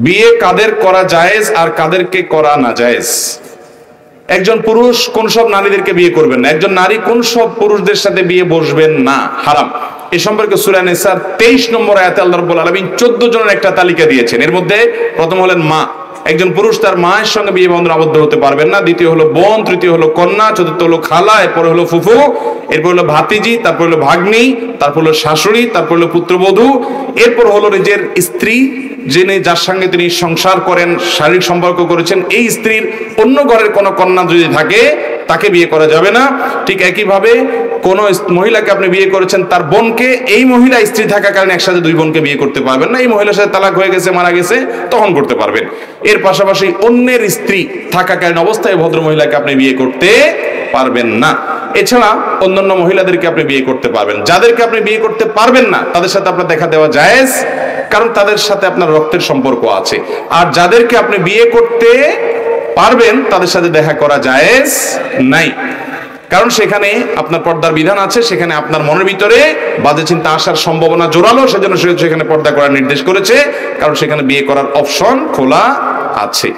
বিয়ে কাদের করা জায়েজ আর কাদেরকে করা না জায়েজ? একজন পুরুষ কোন সব নারীদেরকে বিয়ে করবেন না, একজন নারী কোন সব পুরুষদের সাথে বিয়ে বসবেন না, হারাম। এ সম্পর্কে সূরা নিসার 23 নম্বর আয়াতে আল্লাহ রাব্বুল আলামিন 14 জনের একটা তালিকা দিয়েছেন। এর মধ্যে প্রথম হলেন মা। একজন পুরুষ তার মায়ের সঙ্গে বিয়ে বন্ধনে আবদ্ধ হতে পারবেন না। দ্বিতীয় হলো বোন, তৃতীয় হলো কন্যা, চতুর্থ হলো খালা, এরপর হলো ফুফু, এরপর হলো ভাতিজি, তারপর হলো ভাগ্নি, তারপর হলো শাশুড়ি, তারপর হলো পুত্রবধূ, এরপর হলো নিজের স্ত্রী, যিনি যার সঙ্গে তিনি সংসার করেন, শারীরিক সম্পর্ক করেছেন। এই স্ত্রীর অন্য ঘরের কোনো কন্যা যদি থাকে তাকে বিয়ে করা যাবে না। ঠিক একইভাবে কোন মহিলাকে আপনি বিয়ে করেছেন, তার বোনকে, এই মহিলা স্ত্রী থাকাকালীন একসাথে দুই বোনকে বিয়ে করতে পারবেন না। এই মহিলার সাথে তালাক হয়ে গেছে, মারা গেছে, তখন করতে পারবেন। এর পাশাপাশি অন্যের স্ত্রী থাকাকালীন অবস্থায় ভদ্র মহিলাকে আপনি বিয়ে করতে পারবেন না। এছাড়া অন্যান্য মহিলাদেরকে আপনি বিয়ে করতে পারবেন। যাদেরকে আপনি বিয়ে করতে পারবেন না তাদের সাথে আপনার দেখা দেওয়া জায়েজ, কারণ তাদের সাথে আপনার রক্তের সম্পর্ক আছে। আর যাদেরকে আপনি বিয়ে করতে পারবেন তাদের সাথে দেখা করা জায়েজ নাই, কারণ সেখানে আপনার পর্দার বিধান আছে, সেখানে আপনার মনের ভিতরে বাজে চিন্তা আসার সম্ভাবনা জোরালো, সেজন্য সেখানে পর্দা করার নির্দেশ করেছে, কারণ সেখানে বিয়ে করার অপশন খোলা আছে।